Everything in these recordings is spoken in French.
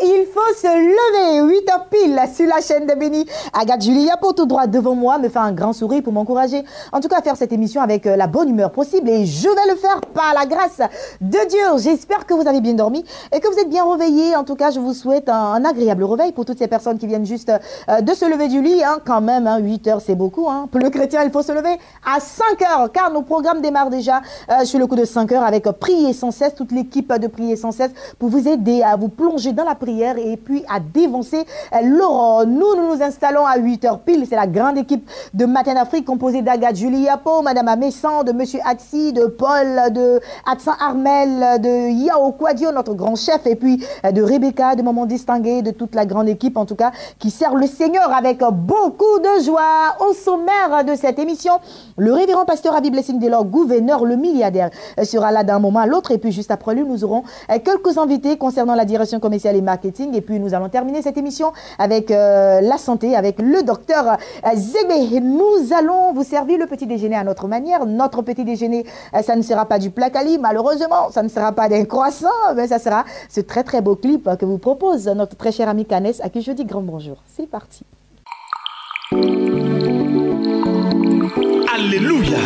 Il faut se lever, 8h pile sur la chaîne de Béni. Agathe Julie Yapo tout droit devant moi me fait un grand sourire pour m'encourager. En tout cas, à faire cette émission avec la bonne humeur possible et je vais le faire par la grâce de Dieu. J'espère que vous avez bien dormi et que vous êtes bien réveillés. En tout cas, je vous souhaite un agréable réveil pour toutes ces personnes qui viennent juste de se lever du lit. Hein, quand même, 8h, c'est beaucoup. Hein. Pour le chrétien, il faut se lever à 5h car nos programmes démarrent déjà sur le coup de 5h avec Prier sans cesse, toute l'équipe de Prier sans cesse pour vous aider à vous plonger dans la prière et puis à dévancer l'aurore. Nous nous installons à 8h pile. C'est la grande équipe de Matin d'Afrique composée d'Agathe Julie Yapo, Madame Amessan, de Monsieur Atsi, de Paul, de Atsan Armel, de Yao Kwadio, notre grand chef, et puis de Rebecca, de Maman Distingué, de toute la grande équipe en tout cas qui sert le Seigneur avec beaucoup de joie. Au sommaire de cette émission, le révérend pasteur Abi Blessing Delors, gouverneur, le milliardaire, sera là d'un moment à l'autre et puis juste après lui, nous aurons quelques invités concernant la direction commerciale et marketing et puis nous allons terminer cette émission avec la santé, avec le docteur Zébé. Nous allons vous servir le petit déjeuner à notre manière. Notre petit déjeuner, ça ne sera pas du placali, malheureusement, ça ne sera pas des croissants, mais ça sera ce très très beau clip que vous propose notre très cher ami Canès, à qui je dis grand bonjour. C'est parti. Alléluia.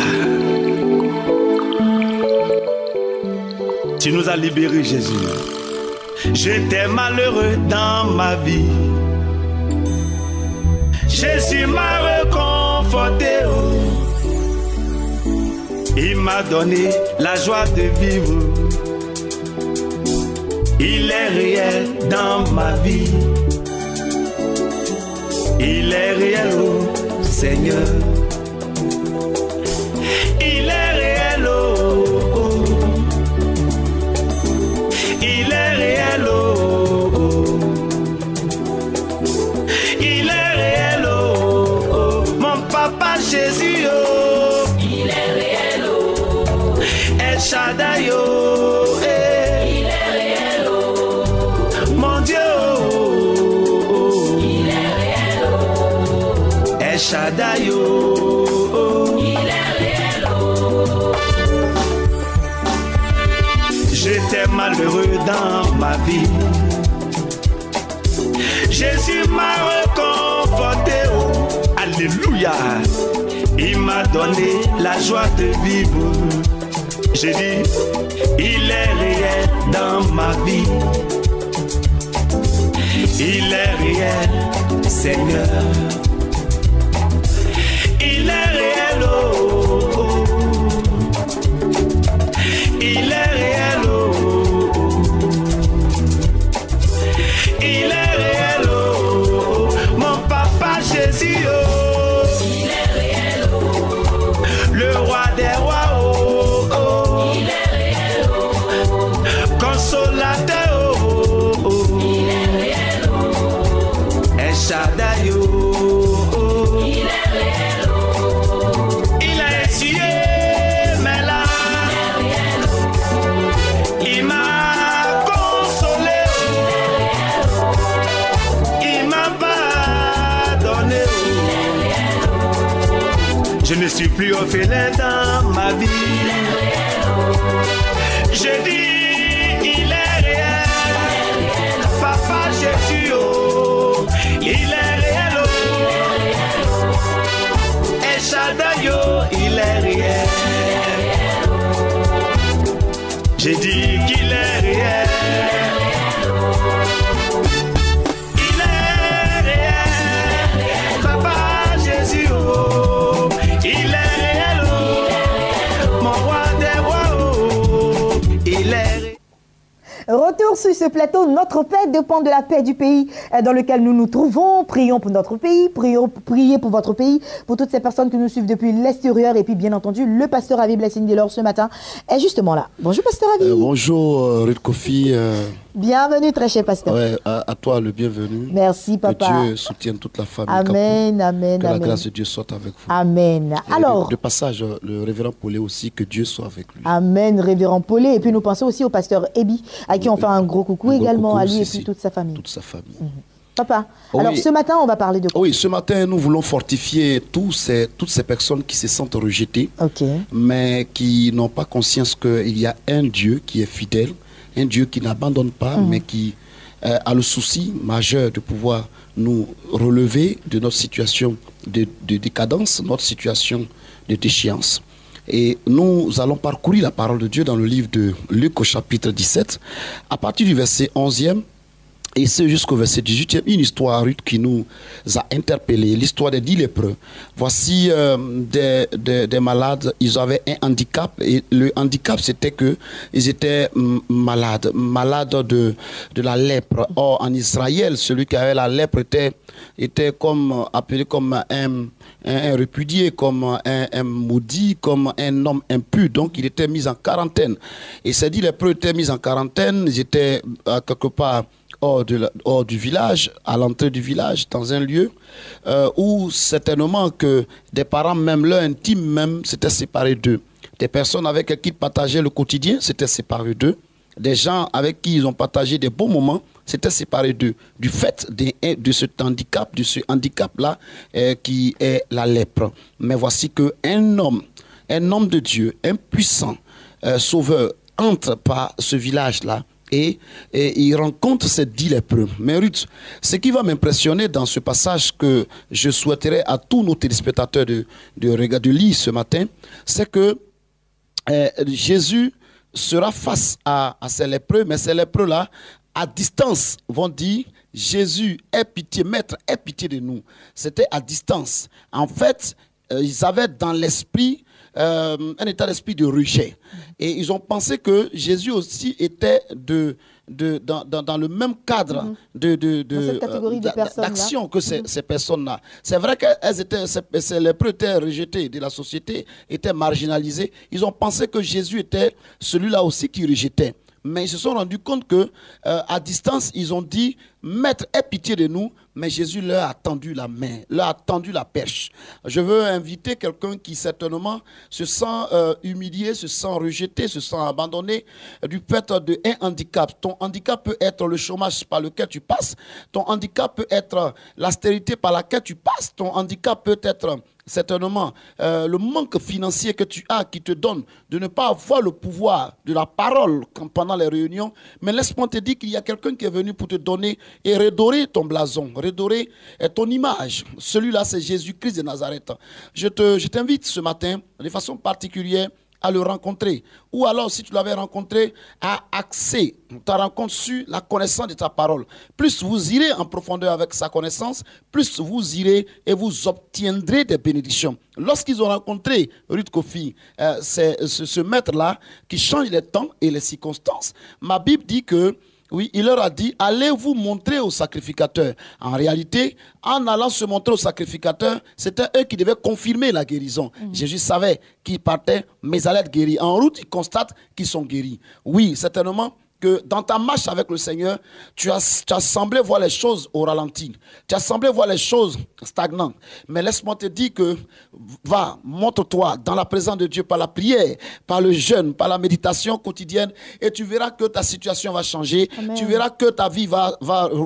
Tu nous as libérés, Jésus. J'étais malheureux dans ma vie. Jésus m'a réconforté. Il m'a donné la joie de vivre. Il est réel dans ma vie. Il est réel, oh Seigneur. Il est réel, oh, oh. Il est réel, oh, oh. Il est réel, oh, oh. Mon papa Jésus, oh. Il est réel, oh. El Shaddai, oh, eh. Il est réel, oh. Mon Dieu, oh, oh. Il est réel, oh. El Shaddai, oh, oh. Il est réel, oh. J'étais malheureux dans ma vie. Jésus m'a réconforté, oh. Alléluia. Il m'a donné la joie de vivre. J'ai dit, il est réel dans ma vie. Il est réel, Seigneur. Il est réel, oh, oh. Il est réel, oh, oh. Il est réel, oh, oh. Mon papa Jésus, oh. Il est réel, oh. Le roi des rois, oh, oh. Il est réel, oh. Consolateur, oh, oh. Il est réel, oh. El Shaddai, oh, oh. Il est réel, oh. Il a essuyé mes larmes. Il est réel, oh. Il m'a consolé. Il est réel, oh. Il m'a pardonné. Il est réel, oh. Je ne suis plus orphelin dans ma vie. Il est réel, oh. Je dis, il est réel. Papa Jésus, oh. Il est réel, oh. El Shaddai, oh. Il est réel. J'ai dit qu'il est réel. Il est réel. Papa Jésus, oh. Il est réel, oh. Mon roi des rois, oh. Il est réel. Retour sur ce plateau, notre paix dépend de la paix du pays dans lequel nous nous trouvons. Prions pour notre pays, priez pour votre pays, pour toutes ces personnes qui nous suivent depuis l'extérieur et puis bien entendu le pasteur Abi Blessing Delors ce matin est justement là. Bonjour pasteur Abi. Bonjour Ruth Kofi. Bienvenue très cher pasteur. Ouais, à toi le bienvenu. Merci papa. Que Dieu soutienne toute la famille. Amen, Kapou. amen, Que la amen. grâce de Dieu soit avec vous. Amen. Et Alors, de passage, le révérend Paulé aussi, que Dieu soit avec lui. amen, révérend Paulé. Et puis nous pensons aussi au pasteur Ebi, à qui on fait un gros coucou Un gros également, coucou à lui et aussi, puis toute sa famille. Toute sa famille. Papa, Oui. alors ce matin, on va parler de quoi? Oui, ce matin, nous voulons fortifier toutes ces personnes qui se sentent rejetées, Ok. mais qui n'ont pas conscience qu'il y a un Dieu qui est fidèle, un Dieu qui n'abandonne pas, mais qui a le souci majeur de pouvoir nous relever de notre situation de décadence, notre situation de déchéance. Et nous allons parcourir la parole de Dieu dans le livre de Luc au chapitre 17, à partir du verset 11e, et c'est jusqu'au verset 18e, une histoire Ruth, qui nous a interpellés, l'histoire des 10 lépreux. Voici des malades, ils avaient un handicap, et le handicap c'était qu'ils étaient malades de la lèpre. Or en Israël, celui qui avait la lèpre était comme, appelé comme un répudié, comme un maudit, comme un homme impur. Donc il était mis en quarantaine. Et ces 10 lépreux étaient mis en quarantaine, ils étaient quelque part hors du village, à l'entrée du village, dans un lieu où certainement que des parents, même leurs intimes, même, s'étaient séparés d'eux. Des personnes avec qui ils partageaient le quotidien, s'étaient séparés d'eux. Des gens avec qui ils ont partagé des bons moments, s'étaient séparés d'eux. Du fait de ce handicap-là, qui est la lèpre. Mais voici qu'un homme de Dieu, un puissant sauveur, entre par ce village-là, et il rencontre ces 10 lépreux. Mais Ruth, ce qui va m'impressionner dans ce passage que je souhaiterais à tous nos téléspectateurs de lire ce matin, c'est que Jésus sera face à ces lépreux, mais ces lépreux-là, à distance, vont dire « Jésus, aie pitié, Maître, aie pitié de nous ». C'était à distance. En fait, ils avaient dans l'esprit un état d'esprit de rejet. Et ils ont pensé que Jésus aussi était dans le même cadre d'action que ces personnes-là. C'est vrai que ces lépreux étaient rejetés de la société, étaient marginalisés. Ils ont pensé que Jésus était celui-là aussi qui rejetait. Mais ils se sont rendus compte que à distance, ils ont dit « Maître, aie pitié de nous ». Mais Jésus leur a tendu la main, leur a tendu la perche. Je veux inviter quelqu'un qui certainement se sent humilié, se sent rejeté, se sent abandonné du fait d'un handicap. Ton handicap peut être le chômage par lequel tu passes. Ton handicap peut être l'austérité par laquelle tu passes. Ton handicap peut être certainement le manque financier que tu as qui te donne de ne pas avoir le pouvoir de la parole pendant les réunions. Mais laisse-moi te dire qu'il y a quelqu'un qui est venu pour te donner et redorer ton blason, redorer ton image. Celui-là, c'est Jésus-Christ de Nazareth. Je t'invite ce matin, de façon particulière, à le rencontrer. Ou alors, si tu l'avais rencontré, à axer ta rencontre sur la connaissance de ta parole. Plus vous irez en profondeur avec sa connaissance, plus vous irez et vous obtiendrez des bénédictions. Lorsqu'ils ont rencontré Ruth Kofi, ce maître-là, qui change les temps et les circonstances, ma Bible dit que oui, il leur a dit, allez vous montrer au sacrificateur. En réalité, en allant se montrer au sacrificateur, c'était eux qui devaient confirmer la guérison. Jésus savait qu'ils partaient, mais ils allaient être guéris. En route, ils constatent qu'ils sont guéris. Oui, certainement que dans ta marche avec le Seigneur, tu as semblé voir les choses au ralenti. Tu as semblé voir les choses stagnantes. Mais laisse-moi te dire que va, montre-toi dans la présence de Dieu par la prière, par le jeûne, par la méditation quotidienne, et tu verras que ta situation va changer. Amen. Tu verras que ta vie va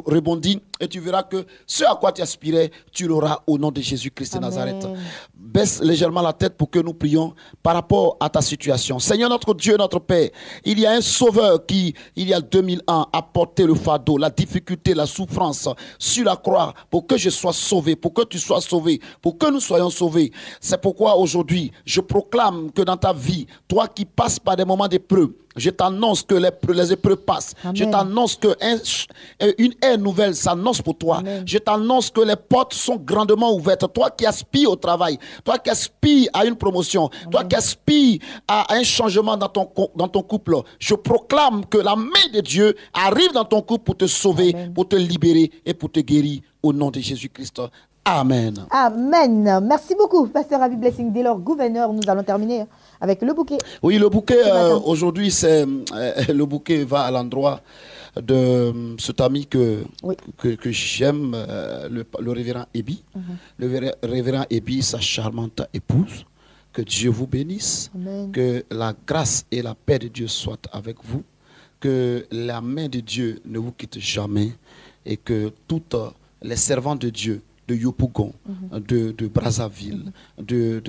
rebondir, et tu verras que ce à quoi tu aspirais, tu l'auras au nom de Jésus-Christ de Nazareth. Baisse légèrement la tête pour que nous prions par rapport à ta situation. Seigneur notre Dieu, notre Père, il y a un sauveur qui, il y a 2000 ans, a porté le fardeau, la difficulté, la souffrance sur la croix pour que je sois sauvé, pour que tu sois sauvé, pour que nous soyons sauvés. C'est pourquoi aujourd'hui, je proclame que dans ta vie, toi qui passes par des moments d'épreuve, je t'annonce que les épreuves passent. Amen. Je t'annonce qu'une ère nouvelle s'annonce pour toi. Amen. Je t'annonce que les portes sont grandement ouvertes. Toi qui aspires au travail, toi qui aspires à une promotion, Amen. Toi qui aspires à un changement dans ton couple, je proclame que la main de Dieu arrive dans ton couple pour te sauver, Amen. Pour te libérer et pour te guérir au nom de Jésus-Christ. Amen. Amen. Merci beaucoup, Pasteur Ravi Blessing. Dès lors, gouverneur, nous allons terminer avec le bouquet. Oui, le bouquet, aujourd'hui, le bouquet va à l'endroit de cet ami que j'aime, le révérend Ebi. Le révérend Ebi, sa charmante épouse. Que Dieu vous bénisse. Amen. Que la grâce et la paix de Dieu soient avec vous. Que la main de Dieu ne vous quitte jamais. Et que toute les servants de Dieu de Yopougon, de Brazzaville, du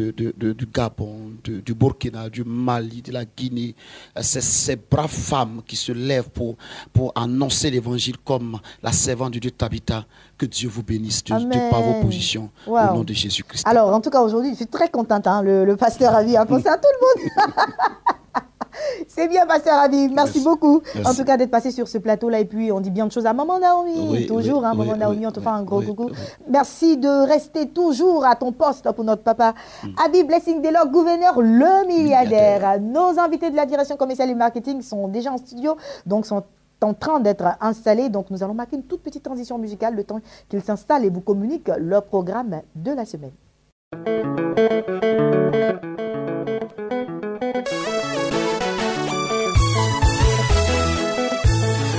Gabon, du Burkina, du Mali, de la Guinée, ces braves femmes qui se lèvent pour annoncer l'évangile comme la servante de Dieu Tabitha. Que Dieu vous bénisse de par vos positions au nom de Jésus-Christ. Alors, en tout cas, aujourd'hui, je suis très contente. Hein, le pasteur Ravi a pensé à tout le monde. C'est bien, pasteur Ravi. Merci beaucoup. Merci. En tout cas, d'être passé sur ce plateau-là. Et puis, on dit bien de choses à Maman Naomi. Toujours, Maman Naomi, on te fait un gros coucou. Merci de rester toujours à ton poste pour notre papa. Habib Blessing Delors, gouverneur, le milliardaire. Nos invités de la direction commerciale et marketing sont déjà en studio. Donc, sont en train d'être installés. Donc, nous allons marquer une toute petite transition musicale le temps qu'ils s'installent et vous communiquent leur programme de la semaine.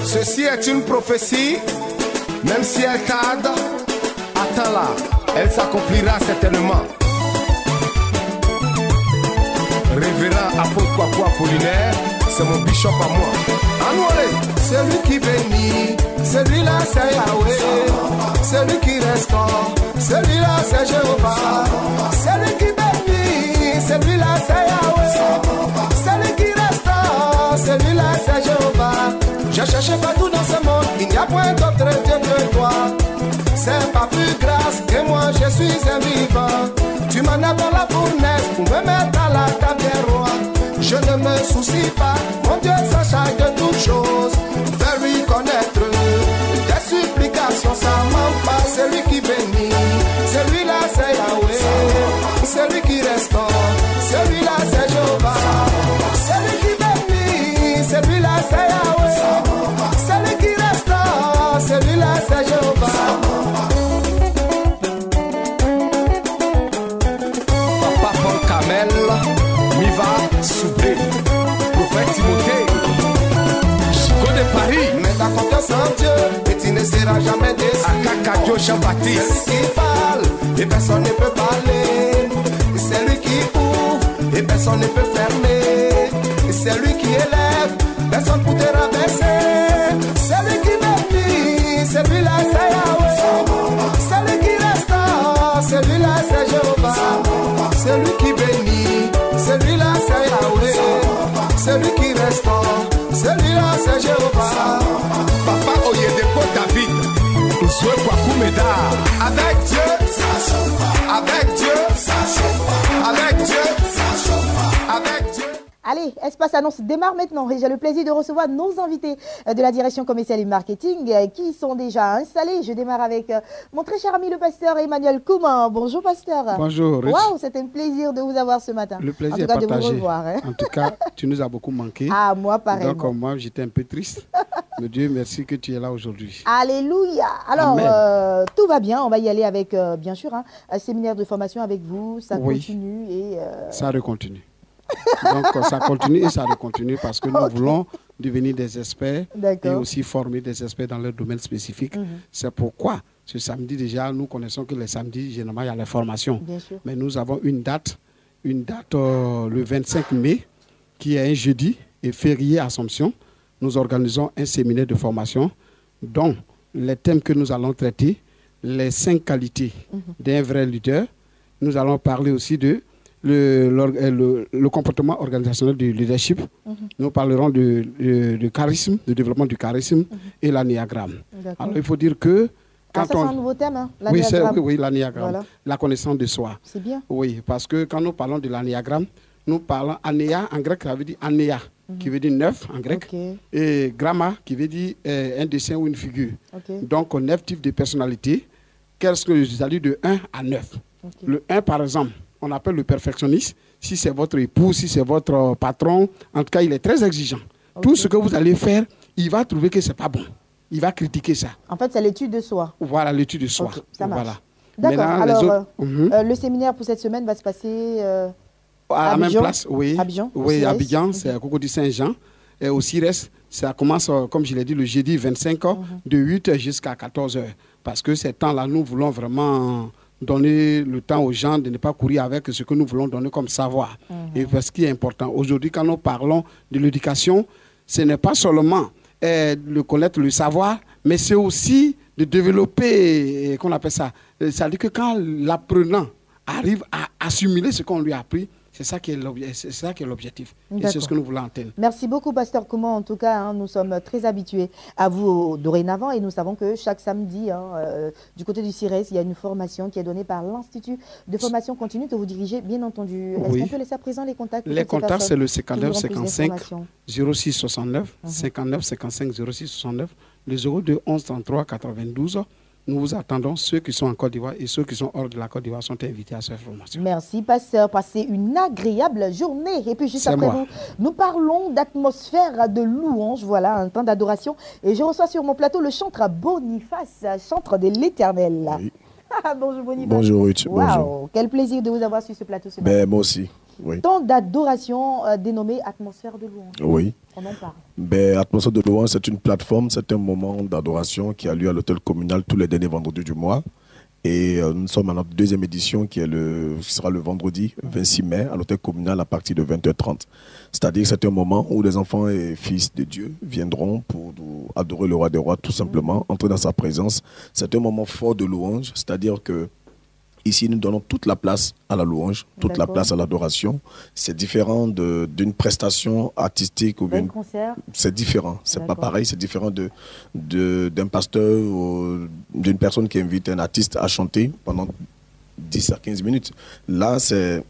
Ceci est une prophétie, même si elle tarde, attends-la, elle s'accomplira certainement. Révérend apôtre Kwakwa Apollinaire, c'est mon bishop à moi. Anoué, c'est lui qui bénit, celui-là c'est Yahweh, c'est lui qui restaure, celui-là c'est Jéhovah, c'est lui qui bénit, celui-là c'est Yahweh, c'est lui qui restaure, celui-là c'est Jéhovah. J'ai cherché partout dans ce monde, il n'y a point d'autre Dieu que toi. C'est pas plus grâce que moi, je suis un vivant. Tu m'en as dans la fournaise pour me mettre à la table des rois. Je ne me soucie pas, mon Dieu s'acharge de toutes choses. Faire lui connaître des supplications, ça m'en pas. C'est lui qui bénit, celui-là c'est Yahweh, c'est lui qui restaure, celui-là c'est Jéhovah, c'est lui qui bénit, celui-là c'est Yahweh, c'est lui qui restaure, celui-là c'est Jéhovah. Papa Paul Kamel, Miva Soubé, prophète Timothée, Chico de Paris. Mets ta confiance en Dieu et tu ne seras jamais déçu. Akakadio Jean-Baptiste, c'est lui qui parle et personne ne peut parler. C'est lui qui ouvre et personne ne peut fermer. C'est lui qui élève, personne ne peut te rabaisser. C'est lui qui bénit, celui-là c'est Yahweh. C'est lui qui restaure, celui-là c'est Jéhovah. C'est lui qui bénit, celui-là c'est Yahweh. C'est lui qui restaure, celui-là c'est Jéhovah. Papa Oyedepo David, Ousoué Kwakumeda. Avec Dieu, avec Dieu, avec Dieu, avec Dieu. Allez, Espace Annonce démarre maintenant et j'ai le plaisir de recevoir nos invités de la direction commerciale et marketing qui sont déjà installés. Je démarre avec mon très cher ami le pasteur Emmanuel Kouman. Bonjour pasteur. Bonjour. Waouh, c'est un plaisir de vous avoir ce matin. Le plaisir en tout cas, est partagé. de vous revoir. Hein. En tout cas, tu nous as beaucoup manqué. Ah, moi pareil. Donc moi, j'étais un peu triste. Mais Dieu merci que tu es là aujourd'hui. Alléluia. Alors, tout va bien. On va y aller avec, bien sûr, un séminaire de formation avec vous. Ça continue et... Ça recontinue. Donc ça continue et ça recontinue parce que nous voulons devenir des experts et aussi former des experts dans leur domaine spécifique. C'est pourquoi ce samedi déjà, nous connaissons que les samedis, généralement, il y a les formations. Mais nous avons une date le 25 mai, qui est un jeudi et férié à Assomption. Nous organisons un séminaire de formation dont les thèmes que nous allons traiter, les 5 qualités d'un vrai leader. Nous allons parler aussi de le comportement organisationnel du leadership. Nous parlerons de charisme, de développement du charisme et l'anéagramme. Alors, il faut dire que... ça, c'est un nouveau thème, hein, l'anéagramme. Oui, l'anéagramme. Voilà. La connaissance de soi. C'est bien. Oui, parce que quand nous parlons de l'anéagramme, nous parlons anéa, en grec, ça veut dire anéa, qui veut dire 9 en grec, et gramma, qui veut dire un dessin ou une figure. Donc, 9 types de personnalités, qu'est-ce que je dis de 1 à 9. Le 1, par exemple, on appelle le perfectionniste. Si c'est votre époux, si c'est votre patron, en tout cas, il est très exigeant. Tout ce que vous allez faire, il va trouver que ce n'est pas bon. Il va critiquer ça. En fait, c'est l'étude de soi. Voilà, l'étude de soi. Ça marche. Voilà. D'accord. Alors, le séminaire pour cette semaine va se passer à la même place, oui. Abidjan. Oui, Abidjan, c'est à Cocody Saint-Jean. Et au CIRES, ça commence, comme je l'ai dit, le jeudi 25 de 8h jusqu'à 14h. Parce que ces temps-là, nous voulons vraiment donner le temps aux gens de ne pas courir avec ce que nous voulons donner comme savoir. Et parce qu'il est important. Aujourd'hui, quand nous parlons de l'éducation, ce n'est pas seulement de connaître le savoir, mais c'est aussi de développer, qu'on appelle ça, c'est-à-dire que quand l'apprenant arrive à assimiler ce qu'on lui a appris, c'est ça qui est l'objectif. Et c'est ce que nous voulons entendre. Merci beaucoup, Pasteur Kouma. En tout cas, hein, nous sommes très habitués à vous dorénavant et nous savons que chaque samedi, du côté du CIRES, il y a une formation qui est donnée par l'Institut de formation continue que vous dirigez, bien entendu. Est-ce qu'on peut laisser à présent les contacts? Les contacts, c'est le 59 55 06 69, 59 55 06 69, le 02 11 33 92. Nous vous attendons, ceux qui sont en Côte d'Ivoire et ceux qui sont hors de la Côte d'Ivoire sont invités à cette formation. Merci, pasteur. Passez une agréable journée. Et puis, juste après vous, nous parlons d'atmosphère de louange. Voilà, un temps d'adoration. Et je reçois sur mon plateau le chantre Boniface, chantre de l'Éternel. Oui. Bonjour Boniface. Bonjour Ruth. Wow. Bonjour. Quel plaisir de vous avoir sur ce plateau ce matin. Moi aussi. Oui. Temps d'adoration dénommé atmosphère de louange. Oui. On en parle. Atmosphère de louange, c'est une plateforme, c'est un moment d'adoration qui a lieu à l'hôtel communal tous les derniers vendredis du mois. Et nous sommes à notre deuxième édition qui sera le vendredi 26 mai à l'hôtel communal à partir de 20h30. C'est-à-dire que c'est un moment où les enfants et fils de Dieu viendront pour adorer le roi des rois, tout simplement, entrer dans sa présence. C'est un moment fort de louange, c'est-à-dire que ici, nous donnons toute la place à la louange, toute la place à l'adoration. C'est différent d'une prestation artistique ou bien concert. C'est différent, c'est pas pareil, c'est différent d'un pasteur ou d'une personne qui invite un artiste à chanter pendant 10 à 15 minutes. Là, c'est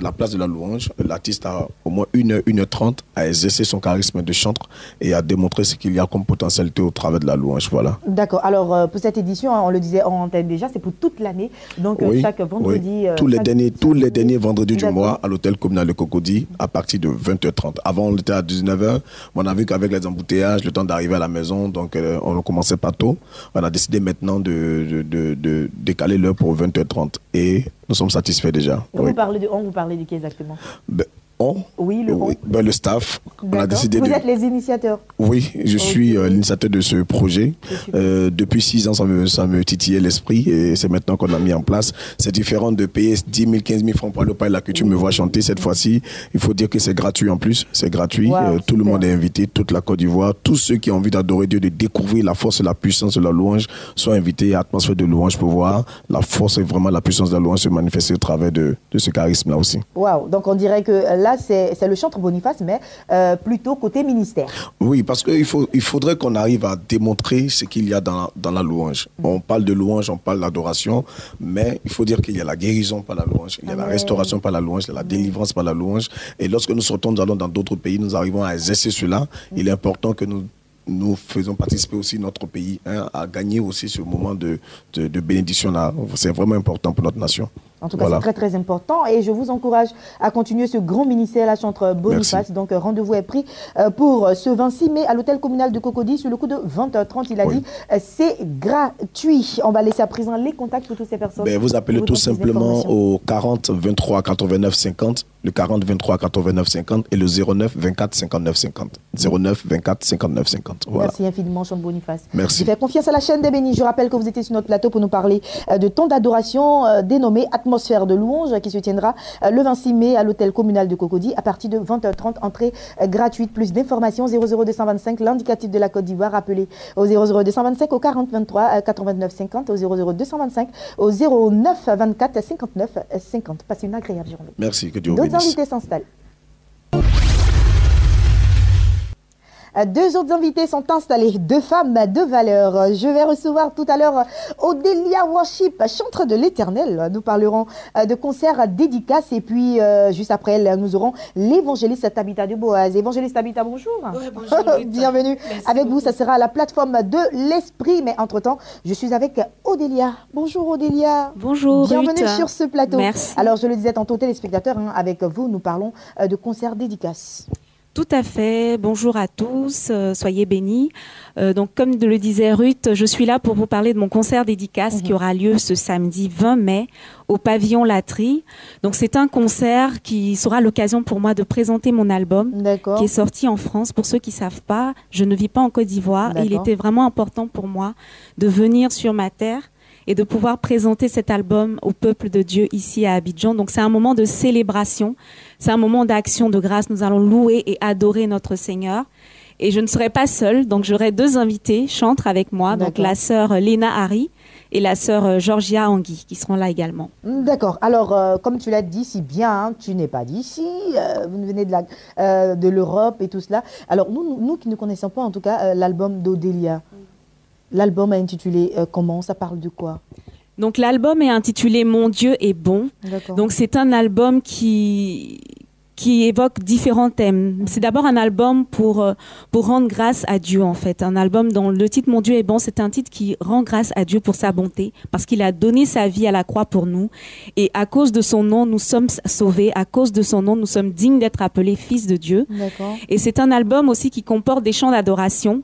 la place de la louange. L'artiste a au moins 1h30 à exercer son charisme de chanteur et à démontrer ce qu'il y a comme potentialité au travers de la louange. Voilà. D'accord. Alors, pour cette édition, on le disait en antenne déjà, c'est pour toute l'année. Donc, chaque vendredi. Tous les derniers vendredis du mois à l'hôtel communal de Cocody à partir de 20h30. Avant, on était à 19h. On a vu qu'avec les embouteillages, le temps d'arriver à la maison, donc on ne commençait pas tôt. On a décidé maintenant de décaler l'heure pour 20h30. Et nous sommes satisfaits déjà. Vous parlez de qui exactement? Oui, le staff. On a décidé Vous êtes les initiateurs? Oui, je suis l'initiateur de ce projet. Depuis 6 ans, ça me titillait l'esprit et c'est maintenant qu'on l'a mis en place. C'est différent de payer 10 000, 15 000 francs pour aller au Palais de la Culture me voir chanter. Cette fois-ci, il faut dire que c'est gratuit en plus. C'est gratuit. Tout le monde est invité, toute la Côte d'Ivoire. Tous ceux qui ont envie d'adorer Dieu, de découvrir la force et la puissance de la louange sont invités à Atmosphère de louange pour voir la force et vraiment la puissance de la louange se manifester au travers de ce charisme-là aussi. Waouh, donc on dirait que là, c'est le chantre Boniface, mais plutôt côté ministère. Oui, parce qu'il faudrait qu'on arrive à démontrer ce qu'il y a dans la louange. On parle de louange, on parle d'adoration, mais il faut dire qu'il y a la guérison par la louange, il y a la restauration par la louange, il y a la délivrance par la louange. Et lorsque nous sortons, nous allons dans d'autres pays, nous arrivons à exercer cela. Il est important que nous faisons participer aussi notre pays à gagner aussi ce moment de bénédiction-là. C'est vraiment important pour notre nation. En tout cas, c'est très très important et je vous encourage à continuer ce grand ministère, la chantre Boniface. Merci. Donc, rendez-vous est pris pour ce 26 mai à l'hôtel communal de Cocody sur le coup de 20h30. Il a dit c'est gratuit. On va laisser à présent les contacts pour toutes ces personnes. Vous appelez tout simplement au 40 23 89 50, le 40 23 89 50 et le 09 24 59 50. 09 24 59 50. Voilà. Merci infiniment, chantre Boniface. Merci. Je fais confiance à la chaîne des bénis. Je rappelle que vous étiez sur notre plateau pour nous parler de temps d'adoration dénommé Atmosphère de louange qui se tiendra le 26 mai à l'hôtel communal de Cocody à partir de 20h30. Entrée gratuite. Plus d'informations 00225 l'indicatif de la Côte d'Ivoire. Appelez au 00225 au 40 23 89 50 au 00225 au 09 24 59 50. Passez une agréable journée. Merci, que Dieu vous bénisse. D'autres invités s'installent. Deux autres invités sont installés, deux femmes de valeur. Je vais recevoir tout à l'heure Odélia Worship, chantre de l'Éternel. Nous parlerons de concert dédicace et puis juste après elle, nous aurons l'évangéliste Tabitha de Boaz. Évangéliste Tabitha, bonjour. Ouais, bonjour. Bienvenue. Merci avec beaucoup. vous, ça sera la plateforme de l'esprit. Mais entre-temps, je suis avec Odélia. Bonjour Odélia. Bonjour. Bienvenue Ruth. sur ce plateau. Merci. Alors, je le disais tantôt, téléspectateurs, avec vous, nous parlons de concert dédicace. Tout à fait. Bonjour à tous. Soyez bénis. Donc, comme le disait Ruth, je suis là pour vous parler de mon concert dédicace qui aura lieu ce samedi 20 mai au pavillon Latry. Donc, c'est un concert qui sera l'occasion pour moi de présenter mon album qui est sorti en France. Pour ceux qui ne savent pas, je ne vis pas en Côte d'Ivoire. Il était vraiment important pour moi de venir sur ma terre et de pouvoir présenter cet album au peuple de Dieu ici à Abidjan. Donc c'est un moment de célébration, c'est un moment d'action de grâce. Nous allons louer et adorer notre Seigneur. Et je ne serai pas seule, donc j'aurai 2 invités chantres avec moi, donc la sœur Léna Harry et la sœur Georgia Angui, qui seront là également. D'accord. Alors, comme tu l'as dit si bien, hein, tu n'es pas d'ici, vous venez de l'Europe et tout cela. Alors, nous qui ne connaissons pas, en tout cas, l'album d'Odélia, l'album est intitulé comment? Ça parle de quoi? Donc, l'album est intitulé « Mon Dieu est bon ». Donc, c'est un album qui évoque différents thèmes. C'est d'abord un album pour rendre grâce à Dieu, en fait. Un album dont le titre « Mon Dieu est bon », c'est un titre qui rend grâce à Dieu pour sa bonté, parce qu'il a donné sa vie à la croix pour nous. Et à cause de son nom, nous sommes sauvés. À cause de son nom, nous sommes dignes d'être appelés fils de Dieu. Et c'est un album aussi qui comporte des chants d'adoration,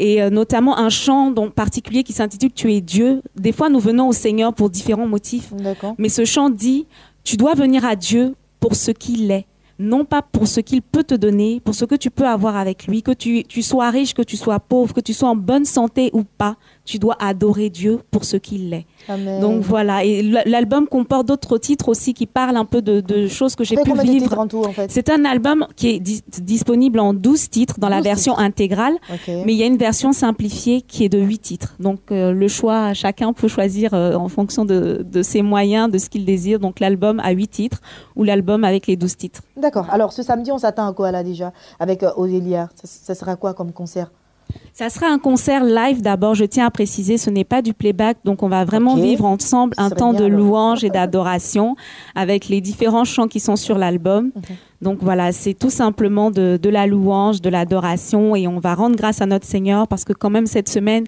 et notamment un chant particulier qui s'intitule « Tu es Dieu ». Des fois, nous venons au Seigneur pour différents motifs. Mais ce chant dit « Tu dois venir à Dieu pour ce qu'il est ». Non pas pour ce qu'il peut te donner, pour ce que tu peux avoir avec lui, que tu sois riche, que tu sois pauvre, que tu sois en bonne santé ou pas, tu dois adorer Dieu pour ce qu'il est. Amen. Donc voilà, et l'album comporte d'autres titres aussi qui parlent un peu de choses que j'ai pu vivre. En tout, en fait? C'est un album qui est disponible en 12 titres dans la version intégrale, mais il y a une version simplifiée qui est de 8 titres. Donc le choix, chacun peut choisir en fonction de ses moyens, de ce qu'il désire. Donc l'album à 8 titres ou l'album avec les 12 titres. D'accord. Alors ce samedi, on s'attend à quoi là déjà avec Odélia? Ça sera quoi comme concert? Ça sera un concert live d'abord, je tiens à préciser, ce n'est pas du playback, donc on va vraiment vivre ensemble un temps de louange et d'adoration avec les différents chants qui sont sur l'album. Donc voilà, c'est tout simplement de la louange, de l'adoration, et on va rendre grâce à notre Seigneur parce que quand même cette semaine,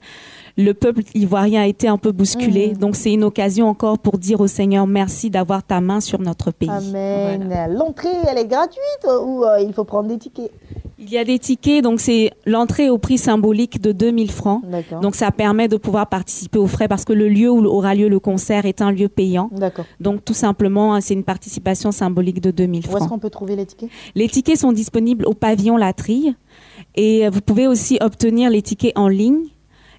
le peuple ivoirien a été un peu bousculé. Donc c'est une occasion encore pour dire au Seigneur merci d'avoir ta main sur notre pays. Amen. Voilà. L'entrée, elle est gratuite ou il faut prendre des tickets? Il y a des tickets, donc c'est l'entrée au prix symbolique de 2000 francs. Donc ça permet de pouvoir participer aux frais parce que le lieu où aura lieu le concert est un lieu payant. Donc tout simplement, c'est une participation symbolique de 2000 francs. Où est-ce qu'on peut trouver les tickets? Les tickets sont disponibles au pavillon La Trille et vous pouvez aussi obtenir les tickets en ligne.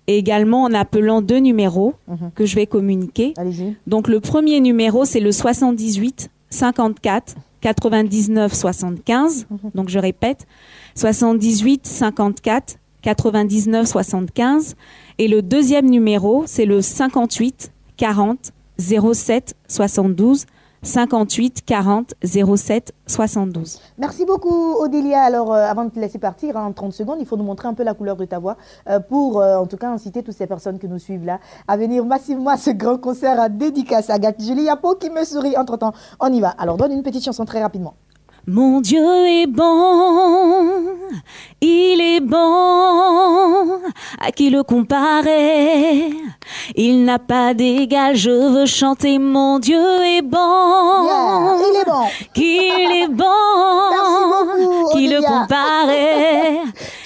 Et également en appelant 2 numéros que je vais communiquer. Donc le premier numéro, c'est le 78 54 99 75. Donc je répète, 78 54 99 75. Et le deuxième numéro, c'est le 58 40 07 72. 58 40 07 72. Merci beaucoup Odélia. Alors avant de te laisser partir en 30 secondes, il faut nous montrer un peu la couleur de ta voix pour en tout cas inciter toutes ces personnes que nous suivent là à venir massivement à ce grand concert à dédicace à Julie Yapo qui me sourit. Entre temps, on y va. Alors donne une petite chanson très rapidement. Mon Dieu est bon, il est bon, à qui le comparer? Il n'a pas d'égal, je veux chanter mon Dieu est bon, il est bon, qu'il est bon, qui le comparer?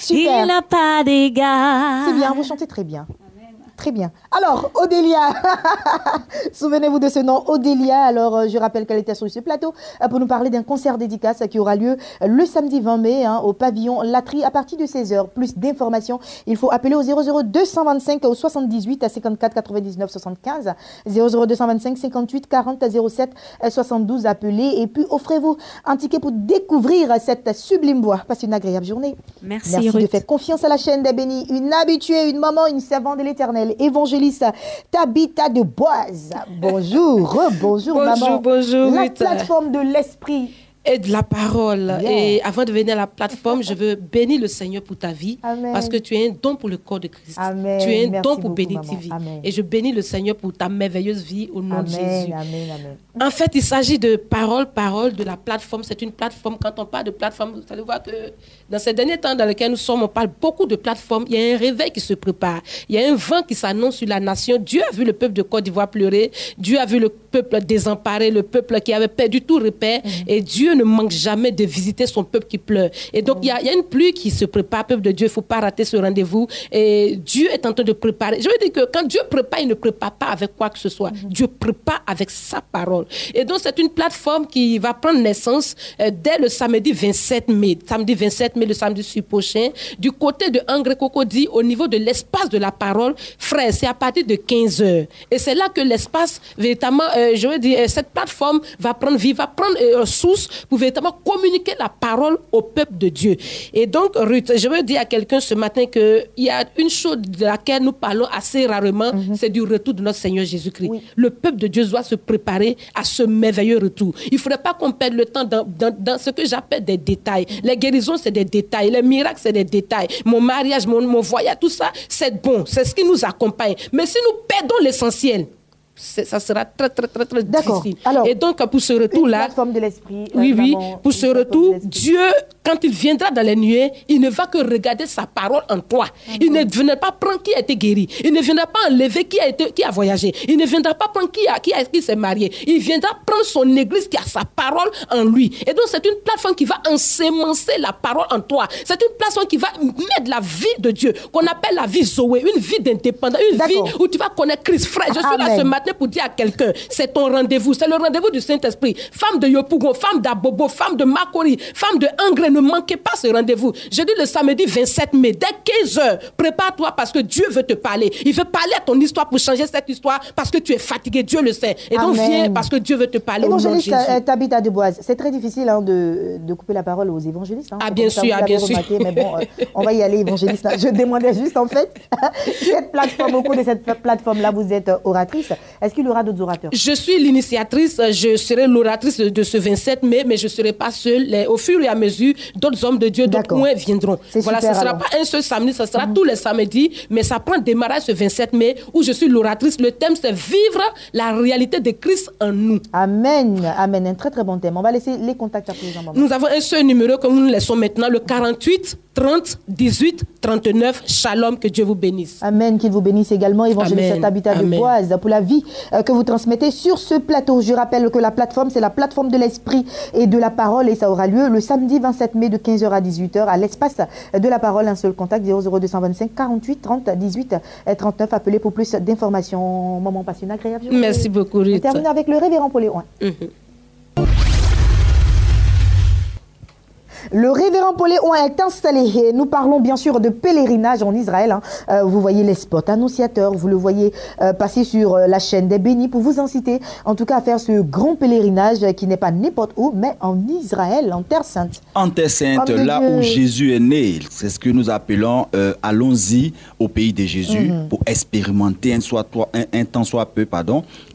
Il n'a pas d'égal. C'est bien, vous chantez très bien. Très bien. Alors, Odélia, souvenez-vous de ce nom, Odélia. Alors, je rappelle qu'elle était sur ce plateau pour nous parler d'un concert dédicace qui aura lieu le samedi 20 mai au pavillon La Trille à partir de 16h. Plus d'informations, il faut appeler au 00 225 au 78 à 54 99 75, 00 225 58 40 07 72. Appelez et puis offrez-vous un ticket pour découvrir cette sublime voix. Passez une agréable journée. Merci de faire confiance à la chaîne des bénis. Une habituée, une maman, une servante de l'Éternel. Évangéliste Tabitha de Boise. Bonjour, bonjour maman. Bonjour. La plateforme de l'esprit et de la parole. Et avant de venir à la plateforme, je veux bénir le Seigneur pour ta vie. Amen. Parce que tu es un don pour le corps de Christ. Amen. Tu es un Merci don pour beaucoup, bénir tes vies. Amen. Et je bénis le Seigneur pour ta merveilleuse vie au nom de Jésus. Amen. En fait, il s'agit de parole de la plateforme. C'est une plateforme. Quand on parle de plateforme, vous allez voir que dans ces derniers temps dans lesquels nous sommes, on parle beaucoup de plateformes. Il y a un réveil qui se prépare. Il y a un vent qui s'annonce sur la nation. Dieu a vu le peuple de Côte d'Ivoire pleurer. Dieu a vu le peuple désemparé, le peuple qui avait perdu tout repère. Et Dieu ne manque jamais de visiter son peuple qui pleure. Et donc, il y a une pluie qui se prépare, peuple de Dieu. Il ne faut pas rater ce rendez-vous. Et Dieu est en train de préparer. Je veux dire que quand Dieu prépare, il ne prépare pas avec quoi que ce soit. Dieu prépare avec sa parole. Et donc, c'est une plateforme qui va prendre naissance dès le samedi 27 mai. Samedi 27 mai, le samedi prochain, du côté de Angré Cocody, au niveau de l'espace de la parole. Frère, c'est à partir de 15h. Et c'est là que l'espace, véritablement, je veux dire, cette plateforme va prendre vie, va prendre source pour véritablement communiquer la parole au peuple de Dieu. Et donc, Ruth, je veux dire à quelqu'un ce matin qu'il y a une chose de laquelle nous parlons assez rarement, c'est du retour de notre Seigneur Jésus-Christ. Oui. Le peuple de Dieu doit se préparer à ce merveilleux retour. Il ne faudrait pas qu'on perde le temps dans ce que j'appelle des détails. Les guérisons, c'est des détails. Les miracles, c'est des détails. Mon mariage, mon voyage, tout ça, c'est bon. C'est ce qui nous accompagne. Mais si nous perdons l'essentiel, ça sera très difficile. Alors, et donc, pour ce retour-là... plateforme de l'esprit. Oui, pour ce retour, Dieu, quand il viendra dans les nuées, il ne va que regarder sa parole en toi. Il ne viendra pas prendre qui a été guéri. Il ne viendra pas enlever qui a voyagé. Il ne viendra pas prendre qui s'est marié. Il viendra prendre son église qui a sa parole en lui. Et donc, c'est une plateforme qui va ensemencer la parole en toi. C'est une plateforme qui va mettre la vie de Dieu, qu'on appelle la vie Zoé, une vie d'indépendant, une vie où tu vas connaître Christ frère. Je suis là ce matin pour dire à quelqu'un, c'est ton rendez-vous, c'est le rendez-vous du Saint-Esprit. Femme de Yopougon, femme d'Abobo, femme de Makori, femme de Angré, ne manquez pas ce rendez-vous. Je dis le samedi 27 mai, dès 15h, prépare-toi parce que Dieu veut te parler. Il veut parler à ton histoire pour changer cette histoire parce que tu es fatigué, Dieu le sait. Et donc viens parce que Dieu veut te parler. Évangéliste Tabitha Deboise, c'est très difficile de couper la parole aux évangélistes. Ah bien sûr, bien sûr. Mais bon, on va y aller, évangéliste. Je demandais juste en fait, cette plateforme, au cours de cette plateforme-là, vous êtes oratrice. Est-ce qu'il y aura d'autres orateurs? Je suis l'initiatrice, je serai l'oratrice de ce 27 mai, mais je ne serai pas seule. Au fur et à mesure, d'autres hommes de Dieu, d'autres points viendront. Voilà, ce ne sera pas un seul samedi, ce sera tous les samedis, mais ça prend démarrage ce 27 mai où je suis l'oratrice. Le thème, c'est vivre la réalité de Christ en nous. Amen, amen. Un très très bon thème. On va laisser les contacts après les moments. Nous avons un seul numéro que nous nous laissons maintenant, le 48 30 18 39. Shalom, que Dieu vous bénisse. Amen, qu'il vous bénisse également, évangéliste Tabitha Deboise, pour la vie que vous transmettez sur ce plateau. Je rappelle que la plateforme, c'est la plateforme de l'esprit et de la parole, et ça aura lieu le samedi 27 mai de 15h à 18h à l'espace de la parole. Un seul contact, 00225 48 30 18 39. Appelez pour plus d'informations. Moment passionné, agréable. Merci beaucoup, Ruth. Je termine avec le révérend Paul Léon. Le révérend Paul Léon est installé. Nous parlons bien sûr de pèlerinage en Israël. Vous voyez les spots annonciateurs, vous le voyez passer sur la chaîne des bénis pour vous inciter en tout cas à faire ce grand pèlerinage qui n'est pas n'importe où, mais en Israël, en Terre Sainte. En Terre Sainte, là où Jésus est né, c'est ce que nous appelons allons-y au pays de Jésus pour expérimenter un temps soit peu,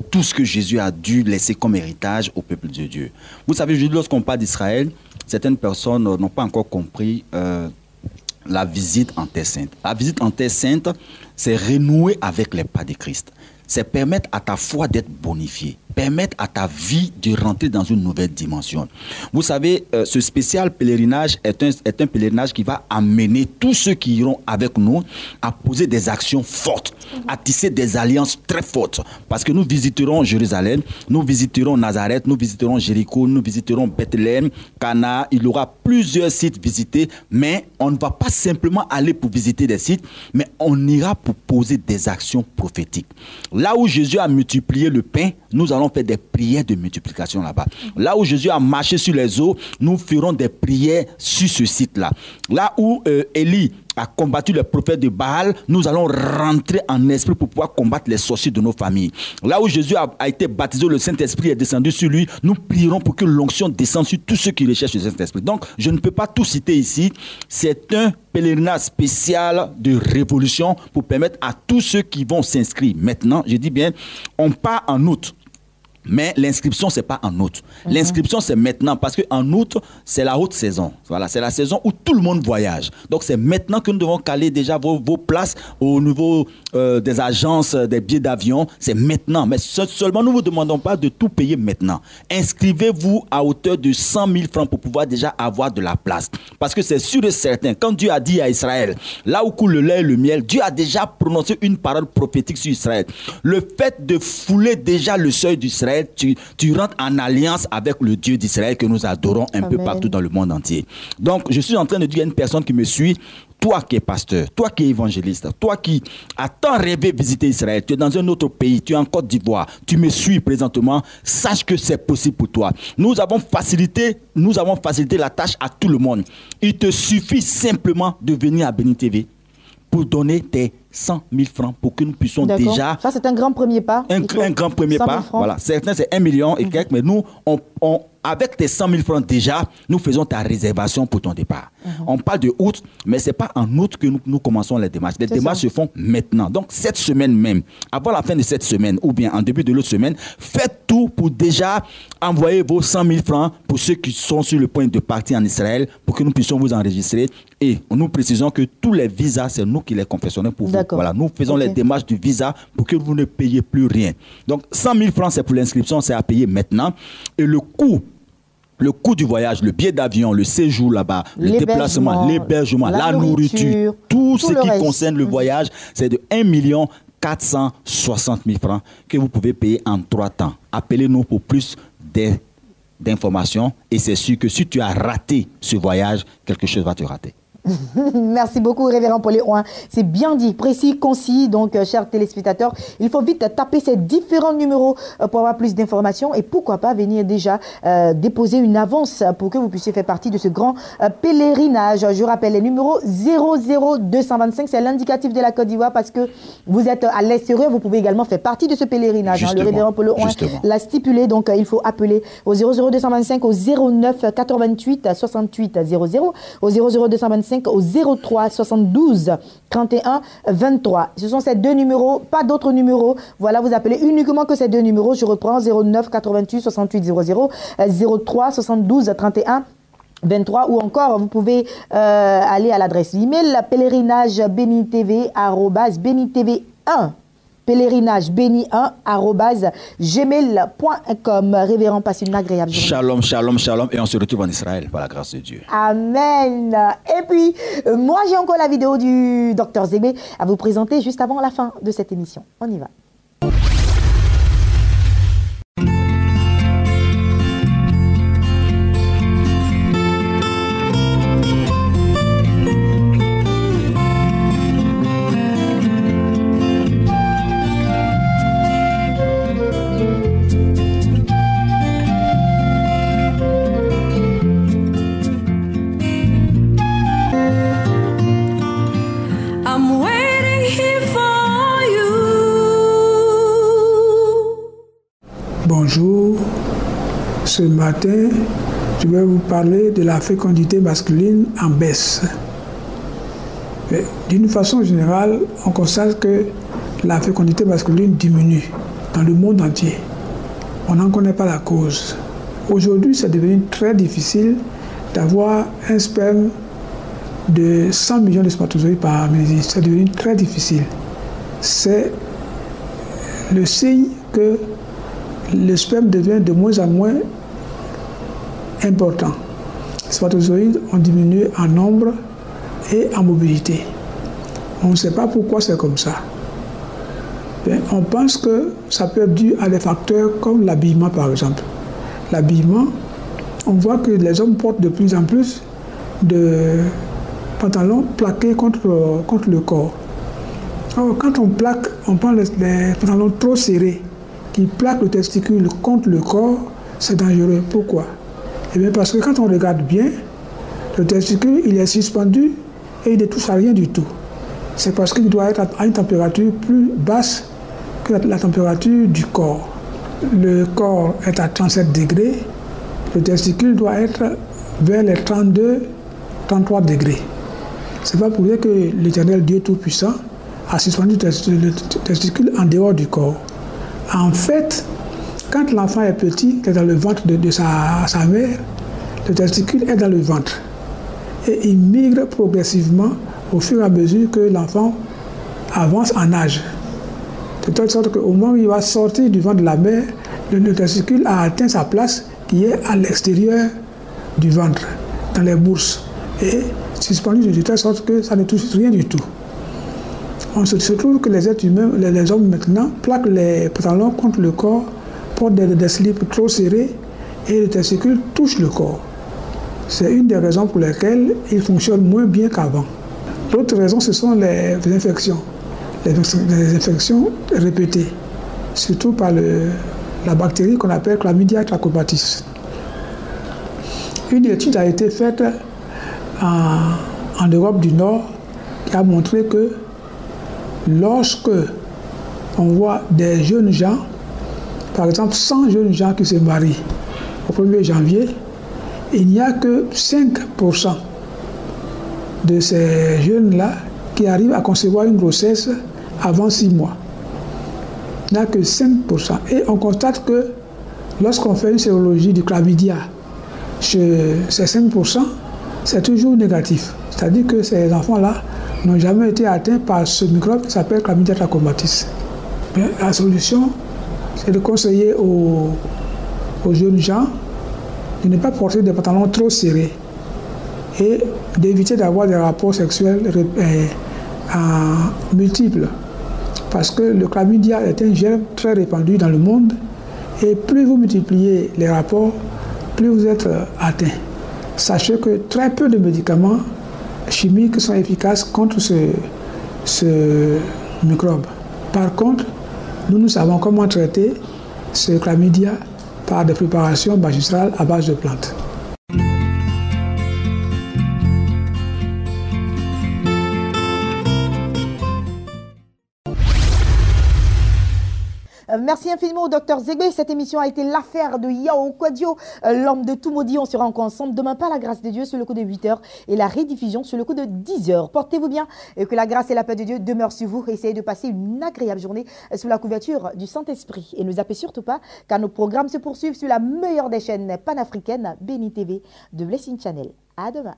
tout ce que Jésus a dû laisser comme héritage au peuple de Dieu. Vous savez, lorsqu'on parle d'Israël, certaines personnes n'ont pas encore compris la visite en Terre Sainte. La visite en Terre Sainte, c'est renouer avec les pas de Christ. C'est permettre à ta foi d'être bonifiée. Permettre à ta vie de rentrer dans une nouvelle dimension. Vous savez, ce spécial pèlerinage est un pèlerinage qui va amener tous ceux qui iront avec nous à poser des actions fortes, à tisser des alliances très fortes. Parce que nous visiterons Jérusalem, nous visiterons Nazareth, nous visiterons Jéricho, nous visiterons Bethléem, Cana. Il y aura plusieurs sites visités, mais on ne va pas simplement aller pour visiter des sites, mais on ira pour poser des actions prophétiques. Là où Jésus a multiplié le pain, nous allons faire des prières de multiplication là-bas. Là où Jésus a marché sur les eaux, nous ferons des prières sur ce site-là. Là où Élie a combattu les prophètes de Baal, nous allons rentrer en esprit pour pouvoir combattre les sorciers de nos familles. Là où Jésus a été baptisé, le Saint-Esprit est descendu sur lui, nous prierons pour que l'onction descende sur tous ceux qui recherchent le Saint-Esprit. Donc, je ne peux pas tout citer ici. C'est un pèlerinage spécial de révolution pour permettre à tous ceux qui vont s'inscrire. Maintenant, je dis bien, on part en août. Mais l'inscription, ce n'est pas en août. L'inscription, c'est maintenant, parce qu'en août, c'est la haute saison. Voilà, c'est la saison où tout le monde voyage. Donc, c'est maintenant que nous devons caler déjà vos places au niveau des agences, des billets d'avion. C'est maintenant. Mais seulement, nous ne vous demandons pas de tout payer maintenant. Inscrivez-vous à hauteur de 100 000 francs pour pouvoir déjà avoir de la place. Parce que c'est sûr et certain, quand Dieu a dit à Israël, là où coule le lait et le miel, Dieu a déjà prononcé une parole prophétique sur Israël. Le fait de fouler déjà le seuil d'Israël, tu rentres en alliance avec le Dieu d'Israël que nous adorons un peu partout dans le monde entier. Donc, je suis en train de dire à une personne qui me suit, toi qui es pasteur, toi qui es évangéliste, toi qui as tant rêvé visiter Israël, tu es dans un autre pays, tu es en Côte d'Ivoire, tu me suis présentement, sache que c'est possible pour toi. Nous avons facilité la tâche à tout le monde. Il te suffit simplement de venir à Béni TV pour donner tes 100 000 francs pour que nous puissions déjà... Ça, c'est un grand premier pas. Un grand premier pas. Voilà. Certains, c'est 1 million et quelques, mais nous, avec tes 100 000 francs déjà, nous faisons ta réservation pour ton départ. On parle de août, mais ce n'est pas en août que nous commençons les démarches. Les démarches se font maintenant. Donc, cette semaine même, avant la fin de cette semaine, ou bien en début de l'autre semaine, faites tout pour déjà envoyer vos 100 000 francs pour ceux qui sont sur le point de partir en Israël, pour que nous puissions vous enregistrer. Et nous précisons que tous les visas, c'est nous qui les confectionnons pour vous. Voilà, nous faisons les démarches du visa pour que vous ne payiez plus rien. Donc, 100 000 francs, c'est pour l'inscription, c'est à payer maintenant. Et le coût du voyage, le billet d'avion, le séjour là-bas, le déplacement, l'hébergement, la nourriture, tout ce qui concerne le voyage, c'est de 1 460 000 francs que vous pouvez payer en 3 temps. Appelez-nous pour plus d'informations et c'est sûr que si tu as raté ce voyage, quelque chose va te rater. Merci beaucoup, révérend Pauléon. C'est bien dit, précis, concis. Donc, chers téléspectateurs, il faut vite taper ces différents numéros pour avoir plus d'informations et pourquoi pas venir déjà déposer une avance pour que vous puissiez faire partie de ce grand pèlerinage. Je rappelle les numéros 00225, c'est l'indicatif de la Côte d'Ivoire parce que vous êtes à l'extérieur, vous pouvez également faire partie de ce pèlerinage. Le révérend Pauléon l'a stipulé, donc il faut appeler au 00225 au 09 88 68 00 au 00225 au 03 72 31 23. Ce sont ces deux numéros, pas d'autres numéros. Voilà, vous appelez uniquement que ces deux numéros. Je reprends 09 88 68 00 03 72 31 23 ou encore vous pouvez aller à l'adresse email pèlerinage benitv@benitv1 pèlerinage-béni1@gmail.com. Révérend, passez une agréable journée. Shalom, shalom, shalom. Et on se retrouve en Israël par la grâce de Dieu. Amen. Et puis, moi, j'ai encore la vidéo du Dr Zébé à vous présenter juste avant la fin de cette émission. On y va. Bonjour, ce matin, je vais vous parler de la fécondité masculine en baisse. D'une façon générale, on constate que la fécondité masculine diminue dans le monde entier. On n'en connaît pas la cause. Aujourd'hui, c'est devenu très difficile d'avoir un sperme de 100 millions de spermatozoïdes par millilitre. C'est devenu très difficile. C'est le signe que le sperme devient de moins en moins important. Les spermatozoïdes ont diminué en nombre et en mobilité. On ne sait pas pourquoi c'est comme ça. On pense que ça peut être dû à des facteurs comme l'habillement par exemple. L'habillement, on voit que les hommes portent de plus en plus de pantalons plaqués contre le corps. Alors, quand on plaque, on prend les pantalons trop serrés qui plaquent le testicule contre le corps, c'est dangereux. Pourquoi? Eh bien parce que quand on regarde bien, le testicule il est suspendu et il ne touche à rien du tout. C'est parce qu'il doit être à une température plus basse que la température du corps. Le corps est à 37 degrés, le testicule doit être vers les 32-33 degrés. C'est pas pour dire que l'Éternel Dieu Tout-Puissant a suspendu le testicule en dehors du corps. En fait, quand l'enfant est petit, il est dans le ventre de sa mère, le testicule est dans le ventre. Et il migre progressivement au fur et à mesure que l'enfant avance en âge. De telle sorte qu'au moment où il va sortir du ventre de la mère, le testicule a atteint sa place qui est à l'extérieur du ventre, dans les bourses. Et suspendu de telle sorte que ça ne touche rien du tout. On se trouve que les êtres humains, les hommes maintenant, plaquent les pantalons contre le corps, portent des slips trop serrés et le testicule touche le corps. C'est une des raisons pour lesquelles ils fonctionnent moins bien qu'avant. L'autre raison, ce sont les infections. Les infections répétées, surtout par la bactérie qu'on appelle Chlamydia trachomatis. Une étude a été faite en Europe du Nord qui a montré que lorsque on voit des jeunes gens, par exemple 100 jeunes gens qui se marient au 1er janvier, il n'y a que 5% de ces jeunes-là qui arrivent à concevoir une grossesse avant 6 mois. Il n'y a que 5%. Et on constate que lorsqu'on fait une sérologie du chlamydia, chez ces 5%, c'est toujours négatif. C'est-à-dire que ces enfants-là n'ont jamais été atteints par ce microbe qui s'appelle chlamydia trachomatis. Bien, la solution, c'est de conseiller aux jeunes gens de ne pas porter des pantalons trop serrés et d'éviter d'avoir des rapports sexuels multiples. Parce que le chlamydia est un germe très répandu dans le monde et plus vous multipliez les rapports, plus vous êtes atteint. Sachez que très peu de médicaments chimiques sont efficaces contre ce microbe. Par contre, nous savons comment traiter ce chlamydia par des préparations magistrales à base de plantes. Merci infiniment au Dr Zegbe. Cette émission a été l'affaire de Yao Kwadio, l'homme de tout maudit. On sera encore ensemble demain par la grâce de Dieu sur le coup de 8h et la rediffusion sur le coup de 10h. Portez-vous bien et que la grâce et la paix de Dieu demeurent sur vous. Essayez de passer une agréable journée sous la couverture du Saint-Esprit. Et ne zappez surtout pas car nos programmes se poursuivent sur la meilleure des chaînes panafricaines, Béni TV de Blessing Channel. À demain.